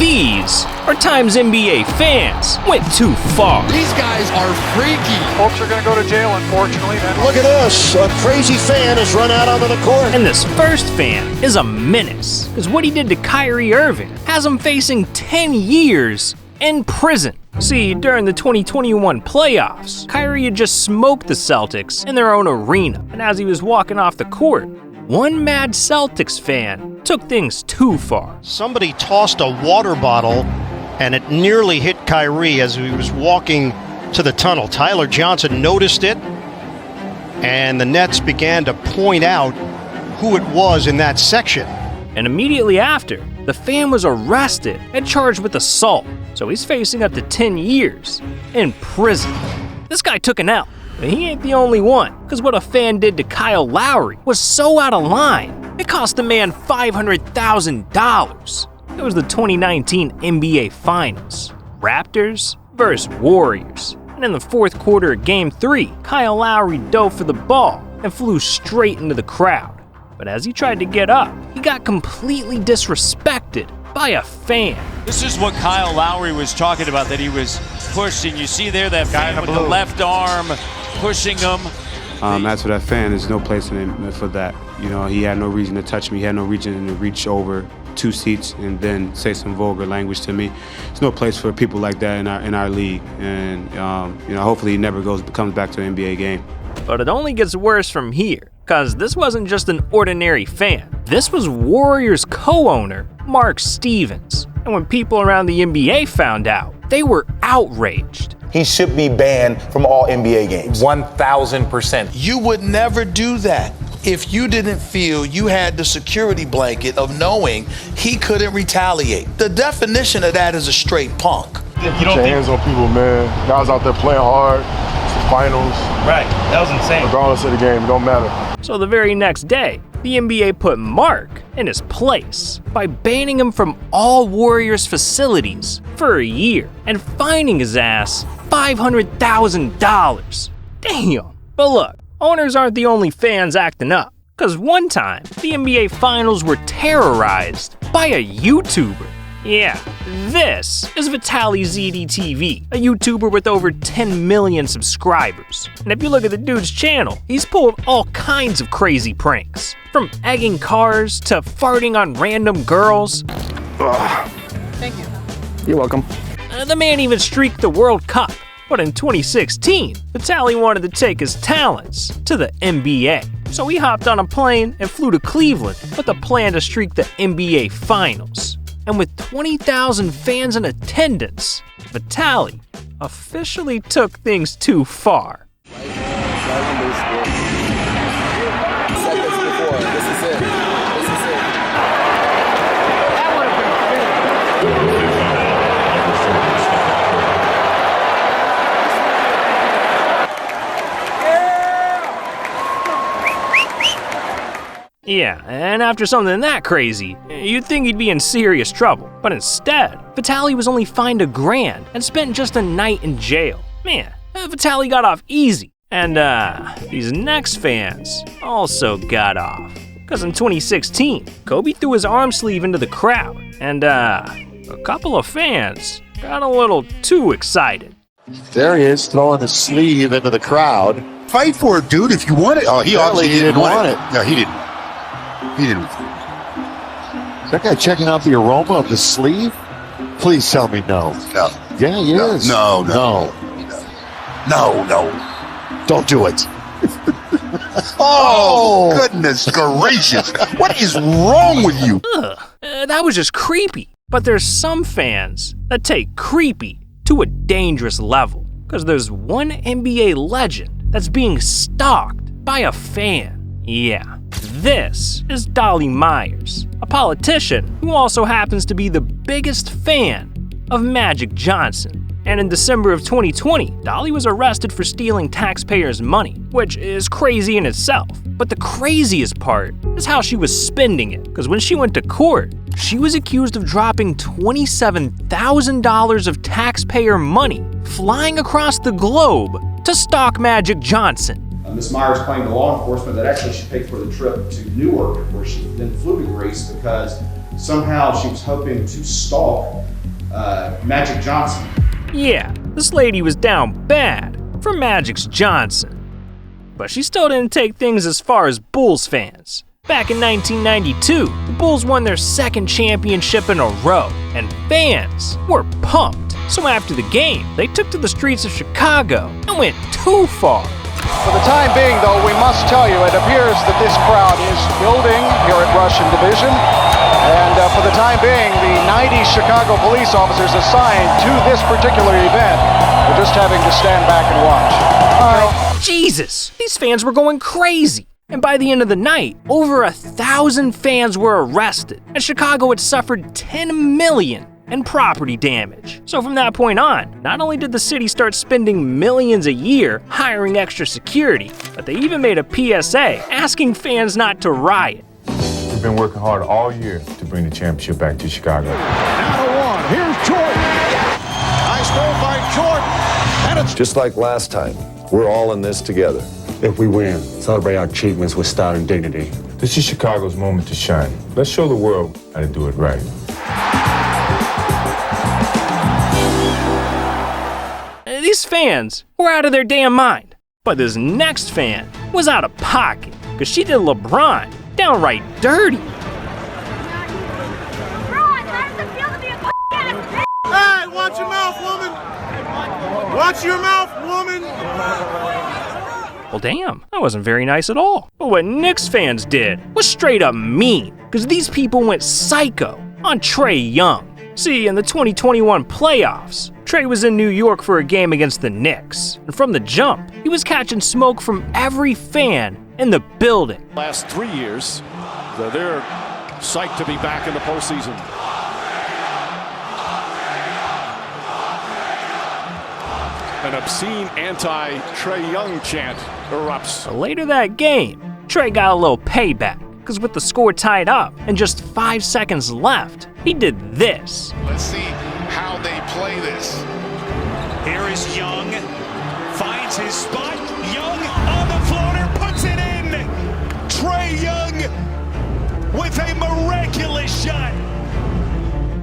These are times NBA fans went too far. These guys are freaky. Folks are going to go to jail, unfortunately. Look at this. A crazy fan has run out onto the court. And this first fan is a menace, because what he did to Kyrie Irving has him facing 10 years in prison. See, during the 2021 playoffs, Kyrie had just smoked the Celtics in their own arena, and as he was walking off the court, one mad Celtics fan took things too far. Somebody tossed a water bottle, and it nearly hit Kyrie as he was walking to the tunnel. Tyler Johnson noticed it, and the Nets began to point out who it was in that section. And immediately after, the fan was arrested and charged with assault, so he's facing up to 10 years in prison. This guy took an L, but he ain't the only one, because what a fan did to Kyle Lowry was so out of line, it cost the man $500,000. It was the 2019 NBA Finals, Raptors versus Warriors. And in the fourth quarter of Game 3, Kyle Lowry dove for the ball and flew straight into the crowd. But as he tried to get up, he got completely disrespected by a fan. This is what Kyle Lowry was talking about, that he was pushing. You see there that fan with the left arm pushing him. As for that fan, there's no place for that. You know, he had no reason to touch me. He had no reason to reach over 2 seats and then say some vulgar language to me. There's no place for people like that in our league. And hopefully he never comes back to an NBA game. But it only gets worse from here, because this wasn't just an ordinary fan. This was Warriors co-owner Mark Stevens. And when people around the NBA found out, they were outraged. He should be banned from all NBA games. 1,000%. You would never do that if you didn't feel you had the security blanket of knowing he couldn't retaliate. The definition of that is a straight punk. You don't Put your hands on people, man. Guys out there playing hard. It's the finals. Right, that was insane. Regardless of the game, it don't matter. So the very next day, the NBA put Mark in his place by banning him from all Warriors facilities for a year and fining his ass $500,000. Damn. But look, owners aren't the only fans acting up, because one time, the NBA Finals were terrorized by a YouTuber. Yeah, this is VitalyZDTV, a YouTuber with over 10 million subscribers. And if you look at the dude's channel, he's pulled all kinds of crazy pranks, from egging cars to farting on random girls. Thank you. You're welcome. The man even streaked the World Cup. But in 2016, Vitaly wanted to take his talents to the NBA. So he hopped on a plane and flew to Cleveland with a plan to streak the NBA Finals. And with 20,000 fans in attendance, Vitaly officially took things too far. Yeah, and after something that crazy, you'd think he'd be in serious trouble. But instead, Vitaly was only fined $1,000 and spent just a night in jail. Man, Vitaly got off easy. And these next fans also got off. Because in 2016, Kobe threw his arm sleeve into the crowd, and a couple of fans got a little too excited. There he is, throwing his sleeve into the crowd. Fight for it, dude, if you want it. Oh, he obviously didn't want it. No, he didn't. He didn't. Is that guy checking out the aroma of the sleeve? Please tell me no. No. Yeah, he is. No. Don't do it. Oh, goodness gracious. What is wrong with you? That was just creepy. But there's some fans that take creepy to a dangerous level. Because there's one NBA legend that's being stalked by a fan. Yeah. This is Dolly Myers, a politician who also happens to be the biggest fan of Magic Johnson. And in December of 2020, Dolly was arrested for stealing taxpayers' money, which is crazy in itself. But the craziest part is how she was spending it, because when she went to court, she was accused of dropping $27,000 of taxpayer money flying across the globe to stalk Magic Johnson. Ms. Myers claimed to law enforcement that actually she paid for the trip to Newark, where she then flew to Greece, because somehow she was hoping to stalk Magic Johnson. Yeah, this lady was down bad for Magic's Johnson. But she still didn't take things as far as Bulls fans. Back in 1992, the Bulls won their second championship in a row, and fans were pumped. So after the game, they took to the streets of Chicago and went too far. For the time being, though, we must tell you, it appears that this crowd is building here at Russian Division. And for the time being, the 90 Chicago police officers assigned to this particular event are just having to stand back and watch. Jesus, these fans were going crazy. And by the end of the night, over 1,000 fans were arrested, and Chicago had suffered $10 million in property damage. So from that point on, not only did the city start spending millions a year hiring extra security, but they even made a PSA asking fans not to riot. We've been working hard all year to bring the championship back to Chicago. Now to one, here's Jordan. Nice goal by Jordan. And it's just like last time, we're all in this together. If we win, celebrate our achievements with style and dignity. This is Chicago's moment to shine. Let's show the world how to do it right. These fans were out of their damn mind. But this next fan was out of pocket, because she did LeBron downright dirty. Hey, watch your mouth, woman! Watch your mouth, woman! Well, damn, that wasn't very nice at all. But what Knicks fans did was straight up mean, because these people went psycho on Trey Young. See, in the 2021 playoffs, Trey was in New York for a game against the Knicks, and from the jump, he was catching smoke from every fan in the building. Last 3 years, they're psyched to be back in the postseason. An obscene anti-Trey Young chant erupts. But later that game, Trey got a little payback, because with the score tied up and just 5 seconds left, he did this. Let's see how they play this. Here is Young, finds his spot. Young on the floater, puts it in. Trey Young with a miraculous shot.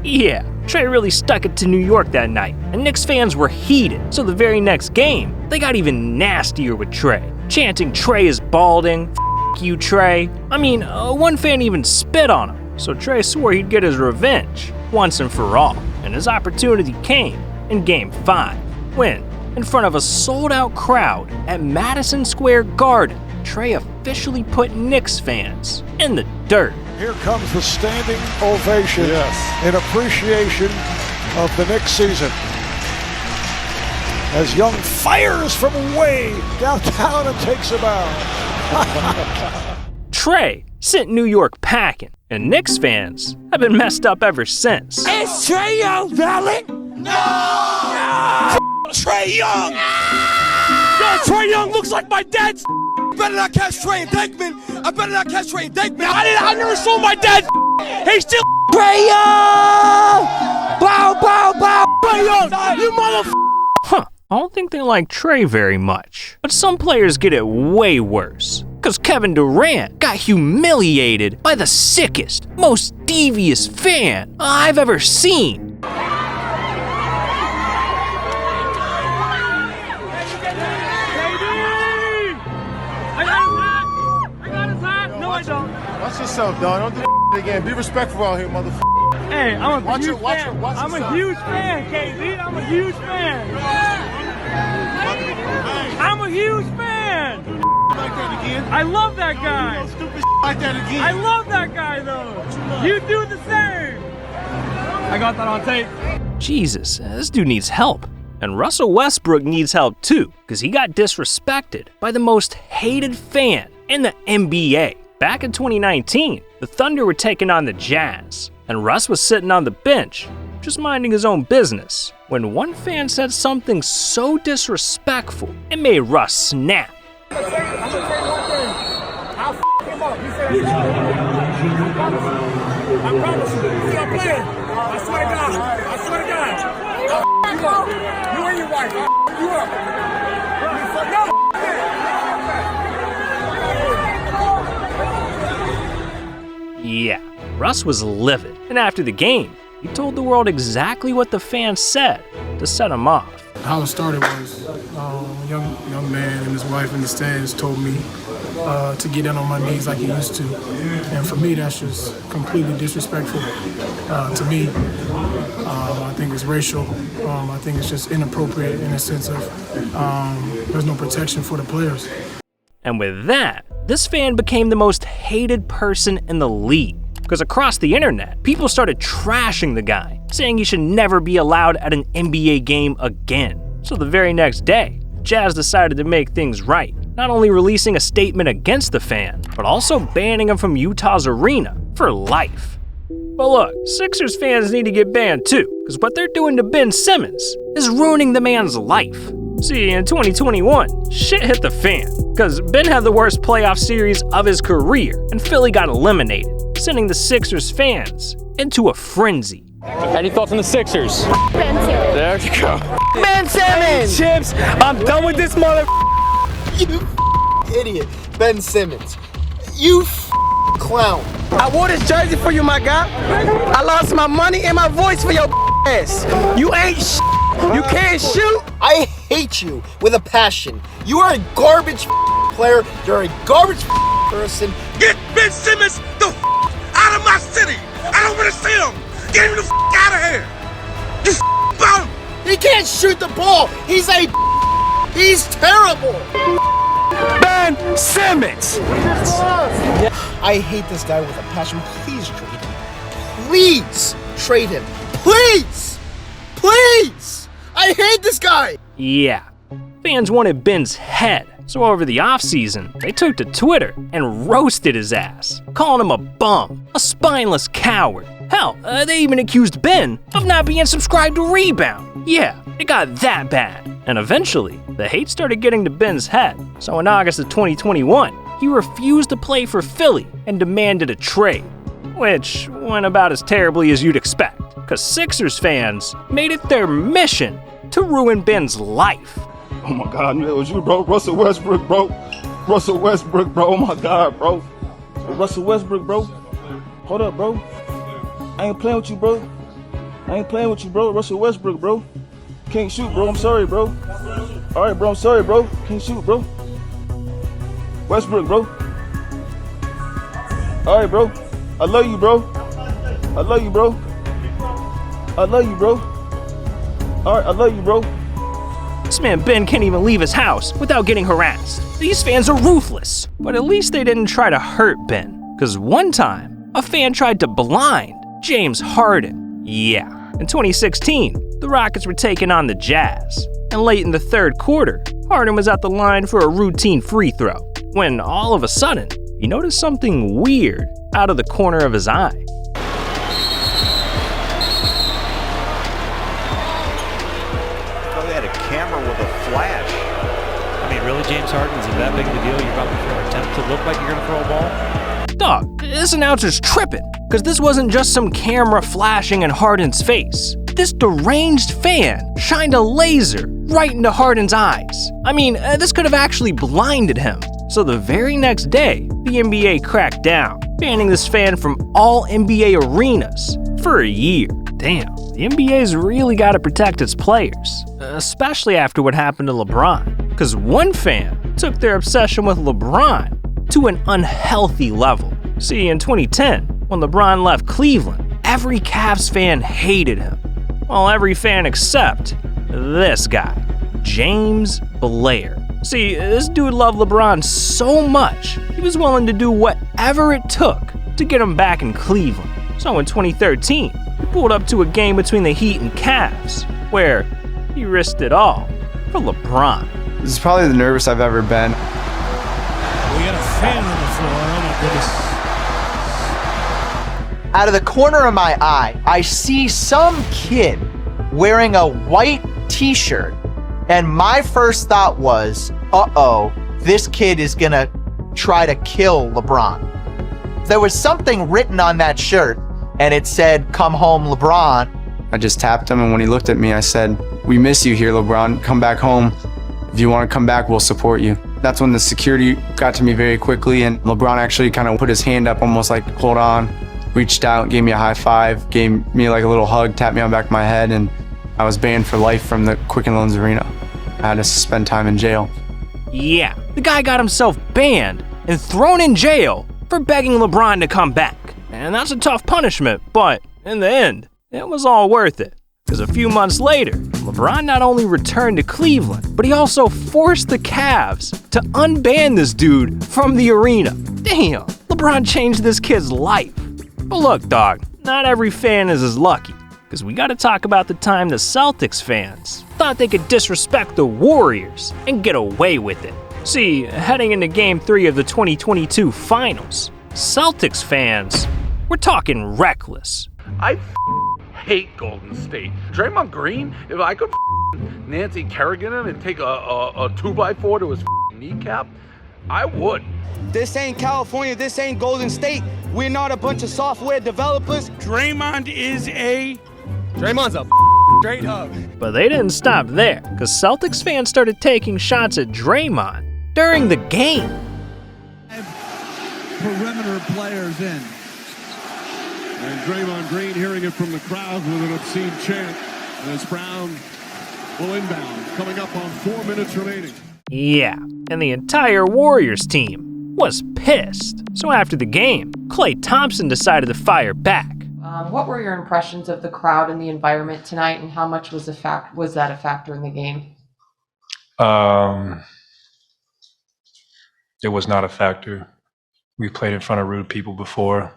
Yeah, Trey really stuck it to New York that night, and Knicks fans were heated. So the very next game, they got even nastier with Trey, chanting Trey is balding, F you Trey. I mean, one fan even spit on him. So Trey swore he'd get his revenge once and for all, and his opportunity came in Game 5, when, in front of a sold-out crowd at Madison Square Garden, Trey officially put Knicks fans in the dirt. Here comes the standing ovation in appreciation of the Knicks season. As Young fires from way downtown and takes a bow. Trey sent New York packing, and Knicks fans have been messed up ever since. Is Trey Young valid? No! Trey Young! Yo, Trey Young looks like my dad's. I better not catch Trey and Deckman. I never saw my dad. He's still Trey Young! Bow, bow, bow! Trey Young, you motherfucker! Huh, I don't think they like Trey very much. But some players get it way worse. Because Kevin Durant got humiliated by the sickest, most devious fan I've ever seen. Watch yourself, dog. Don't do that again. Be respectful out here, motherfucker. Hey, I'm a huge fan. I'm a huge fan, KD. I'm a huge fan. I'm a huge fan. Like that again? I love that guy. Stupid like that again. I love that guy, though. You do the same. I got that on tape. Jesus, this dude needs help. And Russell Westbrook needs help too, because he got disrespected by the most hated fan in the NBA. Back in 2019, the Thunder were taking on the Jazz, and Russ was sitting on the bench, just minding his own business, when one fan said something so disrespectful, it made Russ snap. I'll f him up. He said, I promise you. He's not playing. I swear to God. I swear to God. I'll f you up. You and your wife. I'll f you up. Yeah, Russ was livid, and after the game, he told the world exactly what the fans said to set him off. How it started was a young man and his wife in the stands told me to get down on my knees like he used to. And for me, that's just completely disrespectful to me. I think it's racial. I think it's just inappropriate in the sense of there's no protection for the players. And with that, this fan became the most hated person in the league. Because across the internet, people started trashing the guy, saying he should never be allowed at an NBA game again. So the very next day, Jazz decided to make things right, not only releasing a statement against the fan, but also banning him from Utah's arena for life. But look, Sixers fans need to get banned too, because what they're doing to Ben Simmons is ruining the man's life. See, in 2021, shit hit the fan, because Ben had the worst playoff series of his career, and Philly got eliminated, sending the Sixers fans into a frenzy. Any thoughts on the Sixers? Ben Simmons. There you go. Ben Simmons! Chips, I'm done with this mother. You idiot. Ben Simmons. You clown. I wore this jersey for you, my guy. I lost my money and my voice for your ass. You ain't You can't shoot. I hate you with a passion. You are a garbage player. You're a garbage person. Get Ben Simmons the out of my city. I don't want to see him. Get him the out of here. You bum. He can't shoot the ball. He's terrible. Ben Simmons. I hate this guy with a passion. Please trade him. Please trade him. Please. Please. I hate this guy. Yeah, fans wanted Ben's head. So over the offseason, they took to Twitter and roasted his ass, calling him a bum, a spineless coward. Hell, they even accused Ben of not being subscribed to Rebound. Yeah, it got that bad. And eventually, the hate started getting to Ben's head. So in August of 2021, he refused to play for Philly and demanded a trade, which went about as terribly as you'd expect, because Sixers fans made it their mission to ruin Ben's life. Oh my God, I knew it was you, bro. Russell Westbrook, bro. Russell Westbrook, bro. Oh my God, bro. Russell Westbrook, bro. Hold up, bro. I ain't playing with you, bro. I ain't playing with you, bro. Russell Westbrook, bro. Can't shoot, bro. I'm sorry, bro. All right, bro. I'm sorry, bro. Can't shoot, bro. Westbrook, bro. All right, bro. I love you, bro. I love you, bro. I love you, bro. All right, I love you, bro. This man Ben can't even leave his house without getting harassed. These fans are ruthless. But at least they didn't try to hurt Ben, because one time, a fan tried to blind James Harden. Yeah, in 2016, the Rockets were taking on the Jazz. And late in the third quarter, Harden was at the line for a routine free throw, when all of a sudden, he noticed something weird out of the corner of his eye. Camera with a flash. I mean, really, James Harden, is it that big of a deal? You're about to attempt to look like you're going to throw a ball? Dog, this announcer's tripping, because this wasn't just some camera flashing in Harden's face. This deranged fan shined a laser right into Harden's eyes. I mean, this could have actually blinded him. So the very next day, the NBA cracked down, banning this fan from all NBA arenas for a year. Damn, the NBA's really got to protect its players, especially after what happened to LeBron. Because one fan took their obsession with LeBron to an unhealthy level. See, in 2010, when LeBron left Cleveland, every Cavs fan hated him. Well, every fan except this guy, James Blair. See, this dude loved LeBron so much, he was willing to do whatever it took to get him back in Cleveland. So in 2013, he pulled up to a game between the Heat and Cavs, where he risked it all for LeBron. This is probably the nervous I've ever been. We got a fan on the floor. Oh my goodness. Out of the corner of my eye, I see some kid wearing a white t-shirt, and my first thought was, uh-oh, this kid is gonna try to kill LeBron. There was something written on that shirt, and it said, "Come home, LeBron." I just tapped him, and when he looked at me, I said, "We miss you here, LeBron. Come back home. If you want to come back, we'll support you." That's when the security got to me very quickly, and LeBron actually kind of put his hand up, almost like, "Hold on." reached out, gave me a high five, gave me like a little hug, tapped me on the back of my head, and I was banned for life from the Quicken Loans Arena. I had to spend time in jail. Yeah, the guy got himself banned and thrown in jail for begging LeBron to come back. And that's a tough punishment, but in the end, it was all worth it. Because a few months later, LeBron not only returned to Cleveland, but he also forced the Cavs to unban this dude from the arena. Damn, LeBron changed this kid's life. But look, dog, not every fan is as lucky. Because we gotta talk about the time the Celtics fans thought they could disrespect the Warriors and get away with it. See, heading into Game 3 of the 2022 Finals, Celtics fans were talking reckless. I hate Golden State. Draymond Green, if I could Nancy Kerrigan him and take a 2x4 to his kneecap, I would. This ain't California, this ain't Golden State. We're not a bunch of software developers. Draymond's a straight hug. But they didn't stop there, because Celtics fans started taking shots at Draymond during the game. Perimeter players in. And Draymond Green hearing it from the crowd with an obscene chant as Brown will inbound, coming up on 4 minutes remaining. Yeah, and the entire Warriors team was pissed. So after the game, Klay Thompson decided to fire back. What were your impressions of the crowd and the environment tonight, and how much was that a factor in the game? It was not a factor. We've played in front of rude people before,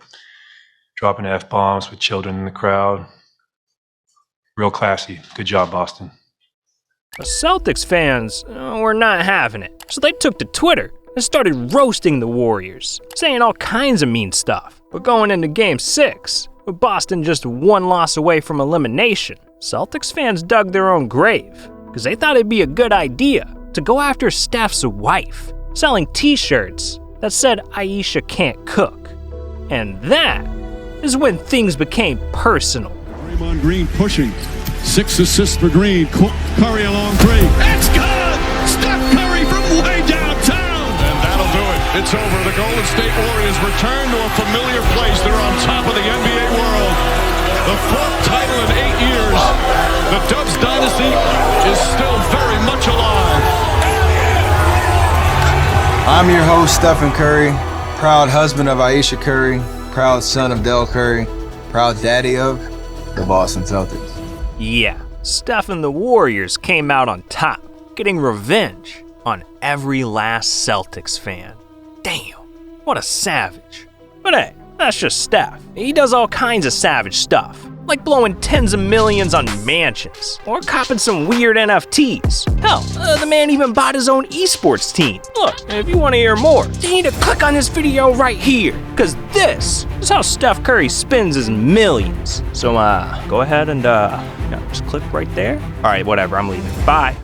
dropping F-bombs with children in the crowd. Real classy. Good job, Boston. The Celtics fans were not having it, so they took to Twitter and started roasting the Warriors, saying all kinds of mean stuff. But going into Game 6, with Boston just one loss away from elimination, Celtics fans dug their own grave, because they thought it'd be a good idea to go after Steph's wife, selling t-shirts that said Aisha can't cook. And that is when things became personal. Draymond Green pushing. 6 assists for Green. Curry along 3. It's good! Steph Curry from way downtown! And that'll do it. It's over. The Golden State Warriors return to a familiar place. They're on top of the NBA world. The 4th title in 8 years. The Dubs dynasty is still very much alive. I'm your host, Stephen Curry, proud husband of Aisha Curry, proud son of Del Curry, proud daddy of the Boston Celtics. Yeah, Steph and the Warriors came out on top, getting revenge on every last Celtics fan. Damn, what a savage. But hey, that's just Steph. He does all kinds of savage stuff, like blowing tens of millions on mansions, or copping some weird NFTs. Hell, the man even bought his own esports team. Look, if you want to hear more, you need to click on this video right here, because this is how Steph Curry spends his millions. So go ahead and just click right there. All right, whatever, I'm leaving. Bye.